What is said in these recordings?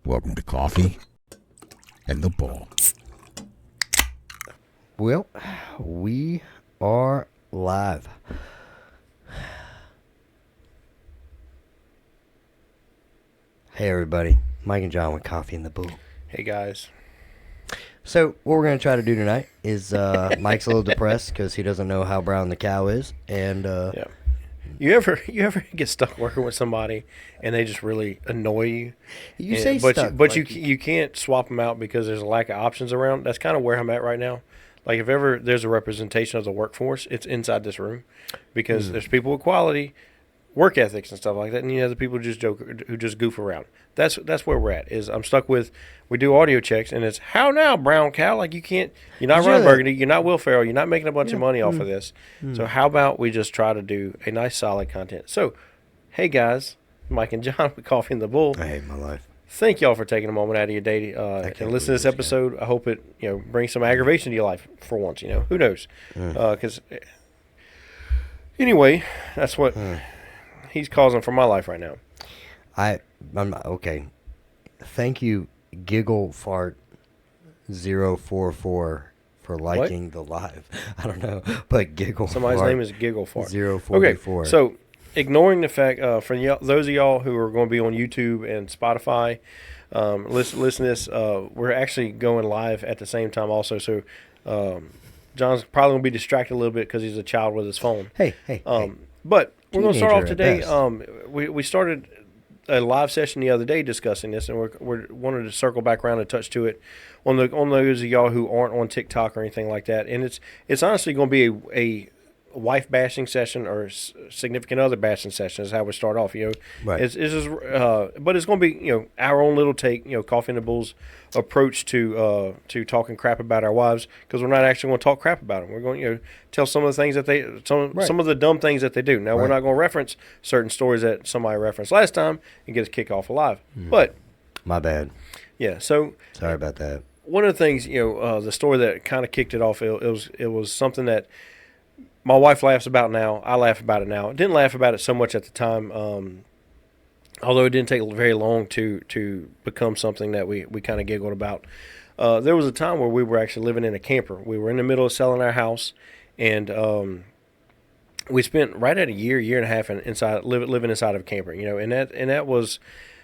Welcome to Coffee and the Bull. Well, we are live. Hey everybody, Mike and John with Coffee and the Bull. Hey guys. So what we're going to try to do tonight is Mike's a little depressed because he doesn't know how brown the cow is. And Yeah. You ever get stuck working with somebody and they just really annoy you? you And- say but stuck. but like you can't swap them out because there's a lack of options around. That's kind of where I'm at right now. Like if ever there's a representation of the workforce, it's inside this room because there's people with quality work ethics and stuff like that, and you have the people who just goof around. That's where we're at. Is I'm stuck with, we do audio checks and it's how now brown cow, like you're not Ron Burgundy, you're not Will Ferrell, you're not making a bunch of money off of this. So how about we just try to do a nice solid content. So hey guys, Mike and John with Coffee and the Bull. I hate my life. Thank y'all for taking a moment out of your day and listen to this episode. I hope it brings some aggravation to your life for once. Who knows? Because anyway, that's what he's causing for my life right now. I'm okay. Thank you, Giggle Fart 044 for liking the live. I don't know, but Giggle Somebody's Fart name is Giggle Fart. 044. Okay, so ignoring the fact for those of y'all who are going to be on YouTube and Spotify, listen to this. We're actually going live at the same time also. So John's probably going to be distracted a little bit because he's a child with his phone. Hey. But we're going to start off Teenager today. at We started a live session the other day discussing this, and we wanted to circle back around and touch to it on those of y'all who aren't on TikTok or anything like that. And it's honestly going to be a wife bashing session or significant other bashing session is how we start off. Right. It's just, but it's going to be our own little take. Coffee and the Bull's approach to talking crap about our wives, because we're not actually going to talk crap about them. We're going to tell some of the things that some of the dumb things that they do. Now we're not going to reference certain stories that somebody referenced last time and get us kicked off alive. But My bad. yeah, so Sorry about that. one of the things the story that kind of kicked it off, it was something that my wife laughs about now. I laugh about it now. I didn't laugh about it so much at the time, although it didn't take very long to become something that we kind of giggled about. There was a time where we were actually living in a camper. We were in the middle of selling our house, and we spent right at a year and a half living inside of a camper. And that was,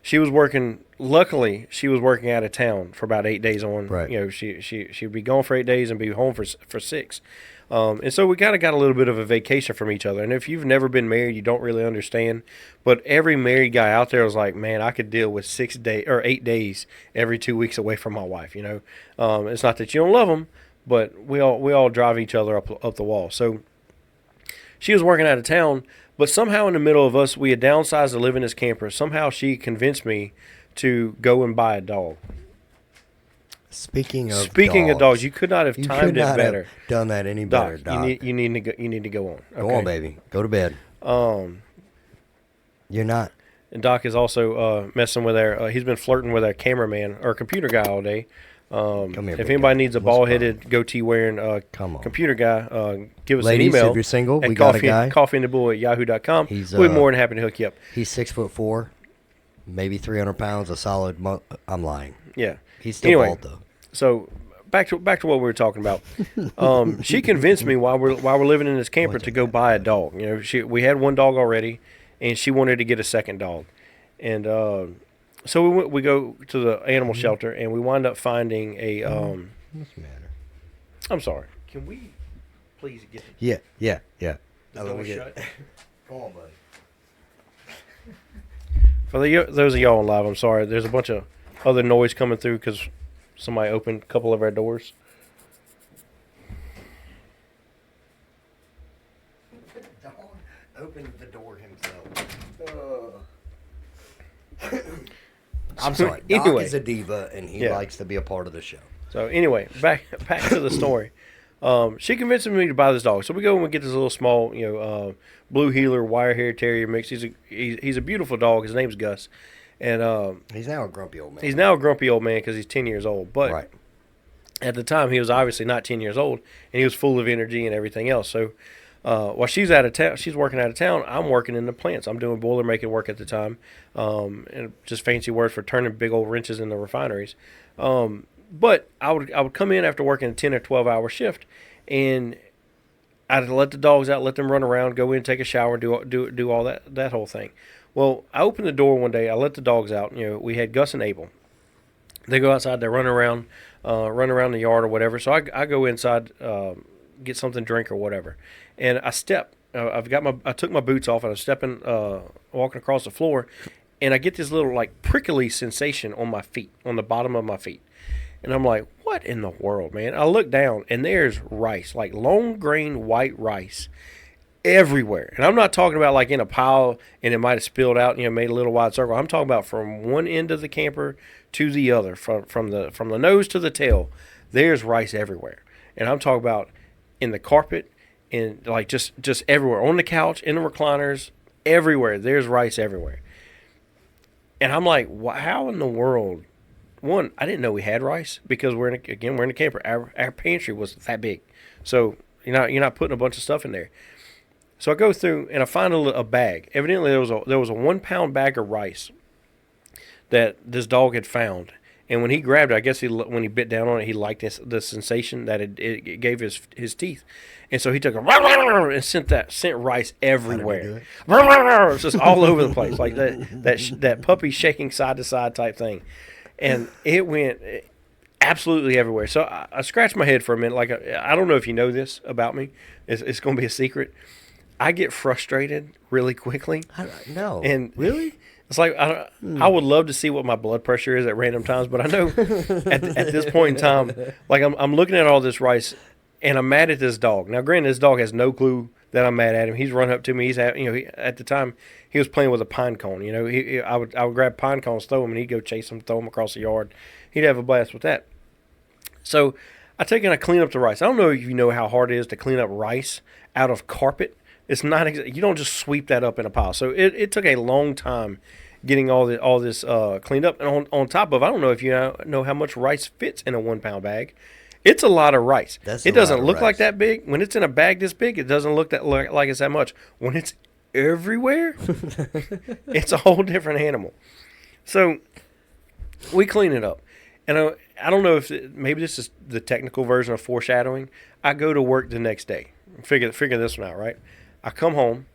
she was working. Luckily, she was working out of town for about 8 days on. Right. She'd be gone for 8 days and be home for 6. And so we kind of got a little bit of a vacation from each other. And if you've never been married, you don't really understand. But every married guy out there was like, man, I could deal with 6 days or 8 days every 2 weeks away from my wife. It's not that you don't love them, but we all drive each other up the wall. So she was working out of town, but somehow in the middle of us, we had downsized to live in this camper. Somehow she convinced me to go and buy a dog. Speaking of dogs, you could not have timed it better. Have done that any better, Doc, Doc. you need to go on. Go on, baby. Go to bed. You're not. And Doc is also messing with he's been flirting with our cameraman or computer guy all day. Come here, If big anybody guy. needs a bald-headed, goatee-wearing Come on. computer guy, give us Ladies, an email. if you're single, at we got a guy. coffeeandthebull@yahoo.com. He's, We'll be more than happy to hook you up. He's 6'4", maybe 300 pounds, a solid. I'm lying. Yeah. He's still bald though. So back to what we were talking about. She convinced me while we're living in this camper to go buy a dog. We had one dog already, and she wanted to get a second dog, and so we go to the animal shelter, and we wind up finding a. What's the matter? I'm sorry. Can we please get Yeah. the door shut? Come on, buddy. For those of y'all on live, I'm sorry. There's a bunch of other noise coming through because somebody opened a couple of our doors. The dog opened the door himself. I'm sorry. Doc Anyway. is a diva, and he likes to be a part of the show. So anyway, back to the story. She convinced me to buy this dog. So we go and we get this little small, blue heeler wire hair terrier mix. He's a beautiful dog. His name's Gus, and He's now a grumpy old man. he's now a grumpy old man because he's 10 years old. But at the time, he was obviously not 10 years old, and he was full of energy and everything else. So while she's out of town, she's working out of town. I'm working in the plants. I'm doing boiler making work at the time, and just fancy words for turning big old wrenches in the refineries. But I would come in after working a 10 or 12 hour shift, and I'd let the dogs out, let them run around, go in, take a shower, do all that whole thing. Well, I opened the door one day. I let the dogs out. We had Gus and Abel. They go outside. They run around the yard or whatever. So I go inside, get something to drink or whatever, and I step. I took my boots off and I'm stepping, walking across the floor, and I get this little like prickly sensation on my feet, on the bottom of my feet. And I'm like, what in the world, man? I look down, and there's rice, like long grain white rice everywhere. And I'm not talking about like in a pile and it might have spilled out, made a little wide circle. I'm talking about from one end of the camper to the other, from the nose to the tail. There's rice everywhere. And I'm talking about in the carpet, and like just everywhere, on the couch, in the recliners, everywhere. There's rice everywhere. And I'm like, how in the world? One, I didn't know we had rice because we're in a camper. Our pantry was that big, so you're not putting a bunch of stuff in there. So I go through and I find a bag. Evidently, there was a 1 pound bag of rice that this dog had found. And when he grabbed it, I guess when he bit down on it, he liked the sensation that it gave his teeth. And so he took and sent rice everywhere. It's just all over the place, like that puppy shaking side to side type thing. And it went absolutely everywhere. So I scratched my head for a minute. Like, I don't know if you know this about me. It's going to be a secret. I get frustrated really quickly. No. And really? It's like, I would love to see what my blood pressure is at random times, but I know at this point in time, like I'm looking at all this rice, and I'm mad at this dog. Now, granted, this dog has no clue that I'm mad at him. He's run up to me. At the time, he was playing with a pine cone. I would grab pine cones, throw them, and he'd go chase them, throw them across the yard. He'd have a blast with that. So I take and I clean up the rice. I don't know if you know how hard it is to clean up rice out of carpet. It's not. You don't just sweep that up in a pile. So it took a long time getting all this cleaned up. And on top of, I don't know if you know how much rice fits in a 1 pound bag. It's a lot of rice. It doesn't look like that big. When it's in a bag this big, it doesn't look like it's that much. When it's everywhere, it's a whole different animal. So we clean it up. And I don't know if maybe this is the technical version of foreshadowing. I go to work the next day. Figure this one out, right? I come home.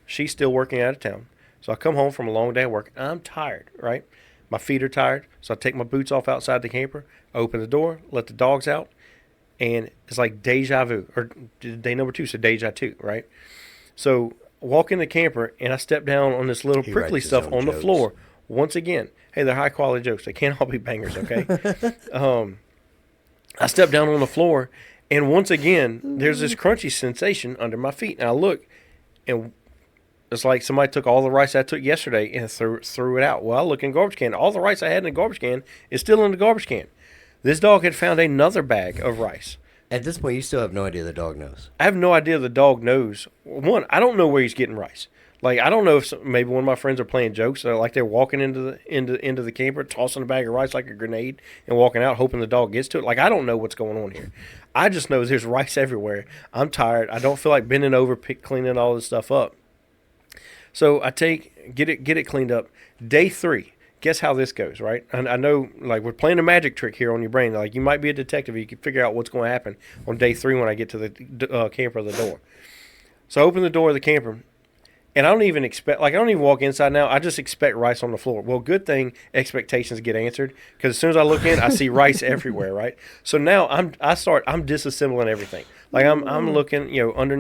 She's still working out of town. So I come home from a long day of work. I'm tired, right? My feet are tired. So I take my boots off outside the camper. I open the door, let the dogs out. And it's like deja vu. Or day number 2, so deja 2, right? So walk in the camper, and I step down on this little prickly stuff on the floor. Once again, hey, they're high-quality jokes. They can't all be bangers, okay? I step down on the floor, and once again, there's this crunchy sensation under my feet. And I look, and it's like somebody took all the rice I took yesterday and threw it out. Well, I look in the garbage can. All the rice I had in the garbage can is still in the garbage can. This dog had found another bag of rice. At this point, you still have no idea the dog knows. I have no idea the dog knows. One, I don't know where he's getting rice. Like, I don't know if maybe one of my friends are playing jokes. Like they're walking into the camper, tossing a bag of rice like a grenade, and walking out hoping the dog gets to it. Like, I don't know what's going on here. I just know there's rice everywhere. I'm tired. I don't feel like bending over, cleaning all this stuff up. So I get it cleaned up. Day 3. Guess how this goes, right? And I know, like, we're playing a magic trick here on your brain. Like, you might be a detective. You can figure out what's going to happen on day 3 when I get to the camper, the door. So I open the door of the camper, and I don't even walk inside now. I just expect rice on the floor. Well, good thing expectations get answered, because as soon as I look in, I see rice everywhere, right? So now I'm disassembling everything. Like I'm looking, under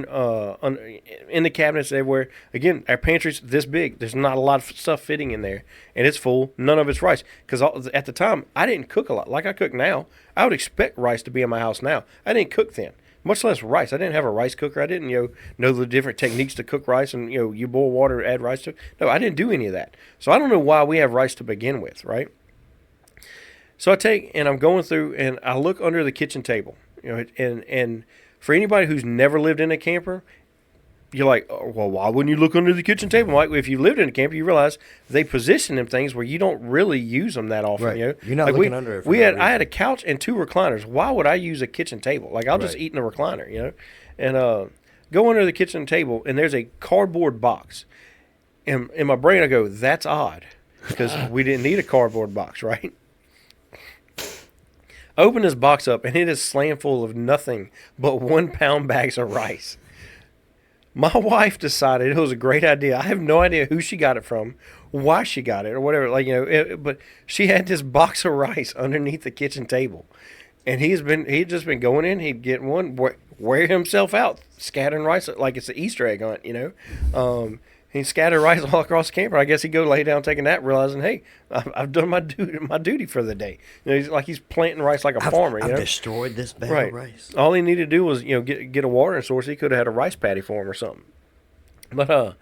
in the cabinets everywhere. Again, our pantry's this big. There's not a lot of stuff fitting in there, and it's full. None of it's rice, because at the time I didn't cook a lot like I cook now. I would expect rice to be in my house now. I didn't cook then, much less rice. I didn't have a rice cooker. I didn't know the different techniques to cook rice, and you boil water, add rice to it. No, I didn't do any of that. So I don't know why we have rice to begin with, right? So I'm going through, and I look under the kitchen table, and for anybody who's never lived in a camper, you're like, oh, well, why wouldn't you look under the kitchen table? Like, if you lived in a camper, you realize they position them things where you don't really use them that often. Right. You're not like looking under it. I had a couch and 2 recliners. Why would I use a kitchen table? Like, I'll just eat in a recliner, And go under the kitchen table, and there's a cardboard box. And in my brain, I go, that's odd, because we didn't need a cardboard box, right? Open this box up, and it is slammed full of nothing but 1 pound bags of rice. My wife decided it was a great idea. I have no idea who she got it from, why she got it, or whatever. Like, but she had this box of rice underneath the kitchen table, and he'd just been going in. He'd get one, wear himself out, scattering rice like it's an Easter egg hunt, He scattered rice all across the camper. I guess he'd go lay down, take a nap, realizing, hey, I've done my duty for the day. He's planting rice like a farmer. I've destroyed this bag right. of rice. All he needed to do was, get a watering source. He could have had a rice paddy for him or something. But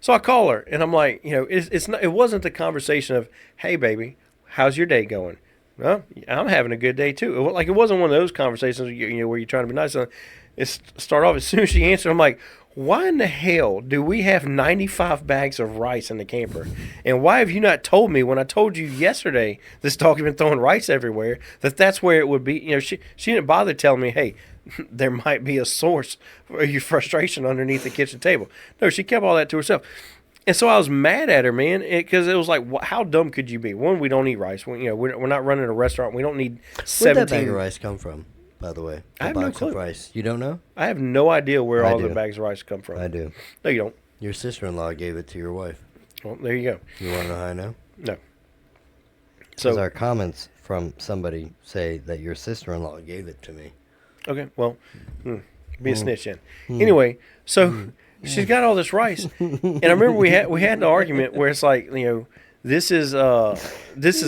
so I call her, and I'm like, it wasn't the conversation of, hey, baby, how's your day going? Well, I'm having a good day too. It wasn't one of those conversations, where you're trying to be nice. It start off as soon as she answered, I'm like, why in the hell do we have 95 bags of rice in the camper? And why have you not told me when I told you yesterday this dog had been throwing rice everywhere, that's where it would be? She didn't bother telling me, hey, there might be a source for your frustration underneath the kitchen table. No, she kept all that to herself. And so I was mad at her, man, because it was like, how dumb could you be? One, we don't eat rice. We're not running a restaurant. We don't need 17. Where'd that bag of rice come from? By the way, I have no clue. Of rice. You don't know? I have no idea where all the bags of rice come from. I do. No, you don't. Your sister-in-law gave it to your wife. Well, there you go. You want to know how I know? No. Because our comments from somebody say that your sister-in-law gave it to me. Okay, well, be a snitch then. Anyway, so she's got all this rice, and I remember we had the argument where it's like, this is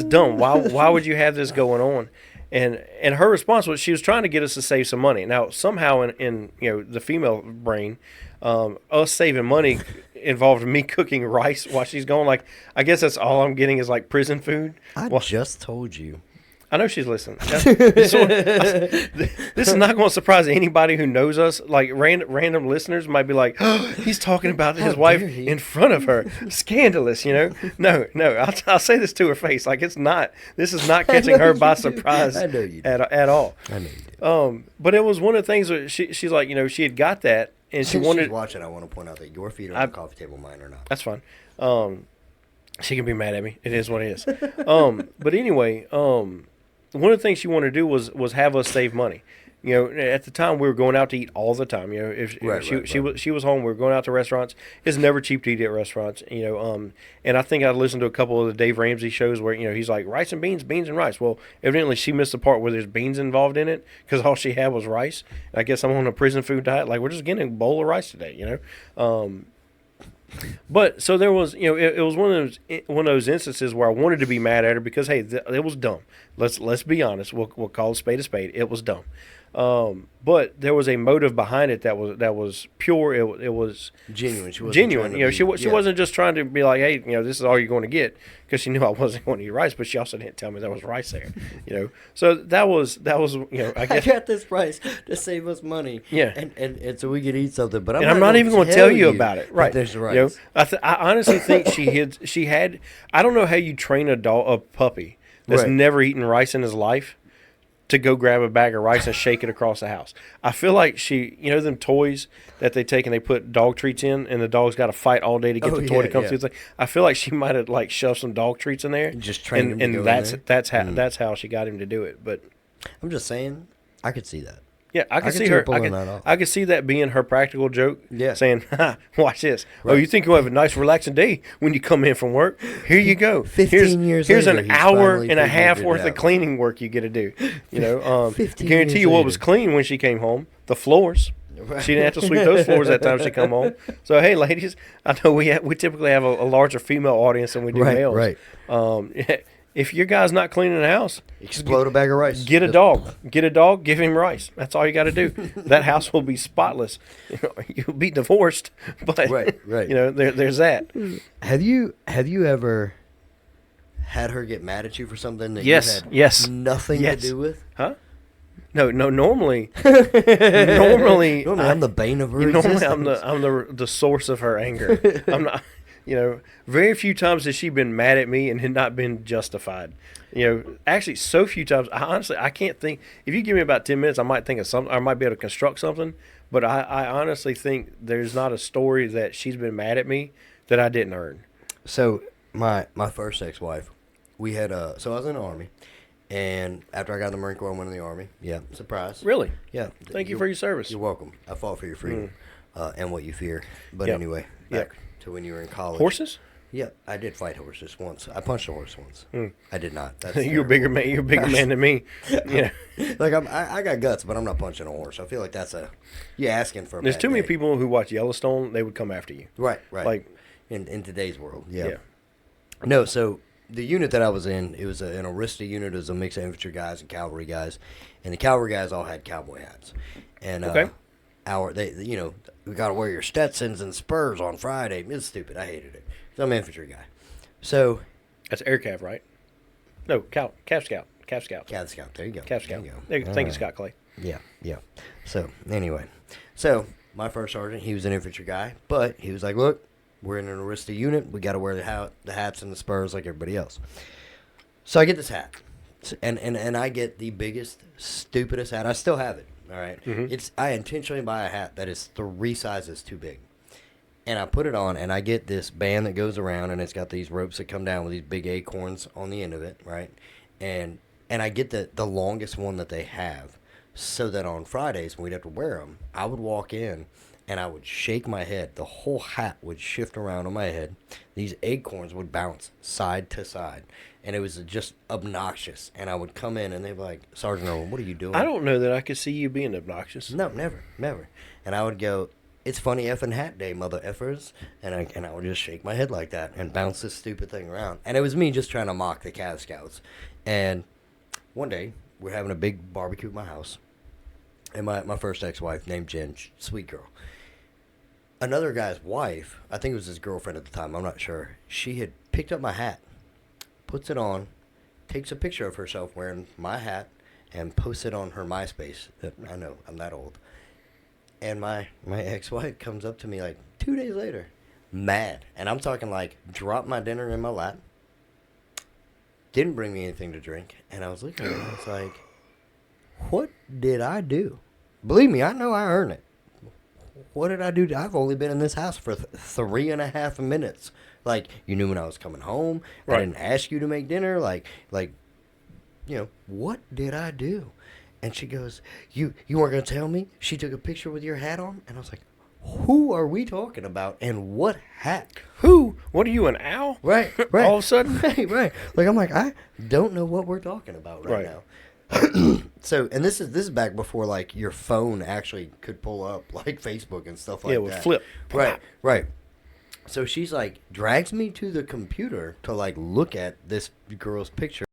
dumb. Why would you have this going on? And her response was she was trying to get us to save some money. Now, somehow in the female brain, us saving money involved me cooking rice while she's going. Like, I guess that's all I'm getting is like prison food. I just told you. I know she's listening. This is not going to surprise anybody who knows us. Like random listeners might be like, oh, he's talking about his wife in front of her. Scandalous, No, I'll say this to her face. Like, this is not catching her by surprise I know you at all. I know you do. But it was one of the things where she's like, she had got that, and she Since wanted. she's watching, I want to point out that your feet are on the coffee table, mine are not. That's fine. She can be mad at me. It is what it is. But anyway, one of the things she wanted to do was have us save money. At the time we were going out to eat all the time. If she was home, we were going out to restaurants. It's never cheap to eat at restaurants. And I think I listened to a couple of the Dave Ramsey shows where he's like rice and beans and rice. Well, evidently she missed the part where there's beans involved in it because all she had was rice. I guess I'm on a prison food diet. Like, we're just getting a bowl of rice today. But so there was, it was one of those instances where I wanted to be mad at her because, hey, it was dumb. Let's be honest. We'll call a spade a spade. It was dumb. But there was a motive behind it that was pure. It was genuine. She wasn't genuine. She wasn't just trying to be like, hey, this is all you're going to get, because she knew I wasn't going to eat rice. But she also didn't tell me there was rice there. So that was I guess I got this rice to save us money. Yeah, and so we could eat something. But I'm not even going to tell you about it. Right? There's rice. I honestly think she had. I don't know how you train a puppy that's never eaten rice in his life to go grab a bag of rice and shake it across the house. I feel like she, them toys that they take and they put dog treats in, and the dog's got to fight all day to get the toy to come through. I feel like she might have shoved some dog treats in there, just trained him to go and that's how she got him to do it. But I'm just saying, I could see that. Yeah, I could see her. I could see that being her practical joke. Yeah, saying, "Watch this. Right. Oh, you think you'll have a nice, relaxing day when you come in from work? Here you go. 15 years here's later, an hour and a half worth of cleaning work you get to do. Guarantee you what was clean when she came home? The floors. Right. She didn't have to sweep those floors that time she come home. So hey, ladies, I know we typically have a larger female audience than we do males. Right. If your guy's not cleaning the house, explode a bag of rice. Get a dog. Get a dog. Give him rice. That's all you got to do. That house will be spotless. You'll be divorced, but right. There's that. Have you ever had her get mad at you for something that yes, you had nothing to do with? Huh? No. Normally, normally I'm the bane of her normally existence. I'm the source of her anger. I'm not. very few times has she been mad at me and had not been justified. Actually, so few times. I can't think. If you give me about 10 minutes, I might think of something. I might be able to construct something. But I honestly think there's not a story that she's been mad at me that I didn't earn. So my first ex-wife, we had so I was in the Army, and after I got in the Marine Corps, I went in the Army. Yeah, surprise. Really? Yeah. Thank you for your service. You're welcome. I fought for your freedom and what you fear. But Yep. anyway, back to when you were in college. Horses? Yeah, I did fight horses once. I punched a horse once. I did not. That's You're a bigger man. You're a bigger man than me. Like I got guts, but I'm not punching a horse. I feel like that's you're asking for. There's too many people who watch Yellowstone. They would come after you. Right. Like in today's world. Yeah. No, so the unit that I was in, it was an Arista unit. It was a mix of infantry guys and cavalry guys, and the cavalry guys all had cowboy hats. And we got to wear your Stetsons and spurs on Friday. It's stupid. I hated it. 'Cause I'm an infantry guy. So that's Air Cav, right? No, Cav Scout. Cav Scout. Cav Scout. There you go. Cav Scout. There you go. Thank you, Scott Clay. Yeah. So anyway, my first sergeant, he was an infantry guy, but he was like, "Look, we're in an Arista unit. We got to wear the hats and the spurs like everybody else." So I get this hat, and I get the biggest, stupidest hat. I still have it. All right. I intentionally buy a hat that is 3 sizes too big. And I put it on, and I get this band that goes around, and it's got these ropes that come down with these big acorns on the end of it, right? And I get the longest one that they have, so that on Fridays when we'd have to wear them, I would walk in, and I would shake my head. The whole hat would shift around on my head. These acorns would bounce side to side, and it was just obnoxious. And I would come in, and they'd be like, "Sergeant Irwin, what are you doing?" I don't know that I could see you being obnoxious. No, never. And I would go, "It's funny effing hat day, mother effers," and I would just shake my head like that and bounce this stupid thing around. And it was me just trying to mock the Cav Scouts. And one day, we're having a big barbecue at my house, and my first ex-wife named Jen, sweet girl. Another guy's wife, I think it was his girlfriend at the time, I'm not sure, she had picked up my hat, puts it on, takes a picture of herself wearing my hat, and posts it on her MySpace. I know, I'm that old. And my ex-wife comes up to me like 2 days later, mad. And I'm talking like, dropped my dinner in my lap, didn't bring me anything to drink. And I was looking at her, and I was like, what did I do? Believe me, I know I earned it. What did I do? I've only been in this house for 3.5 minutes. Like, you knew when I was coming home. Right. I didn't ask you to make dinner. Like, what did I do? And she goes, you weren't going to tell me? She took a picture with your hat on? And I was like, who are we talking about? And what hat? Who? What are you, an owl? Right. All of a sudden? Right. Like, I'm like, I don't know what we're talking about right now. So, and this is back before, like, your phone actually could pull up, like, Facebook and stuff like that. Yeah, it would flip. Right. So she's like, drags me to the computer to, like, look at this girl's picture.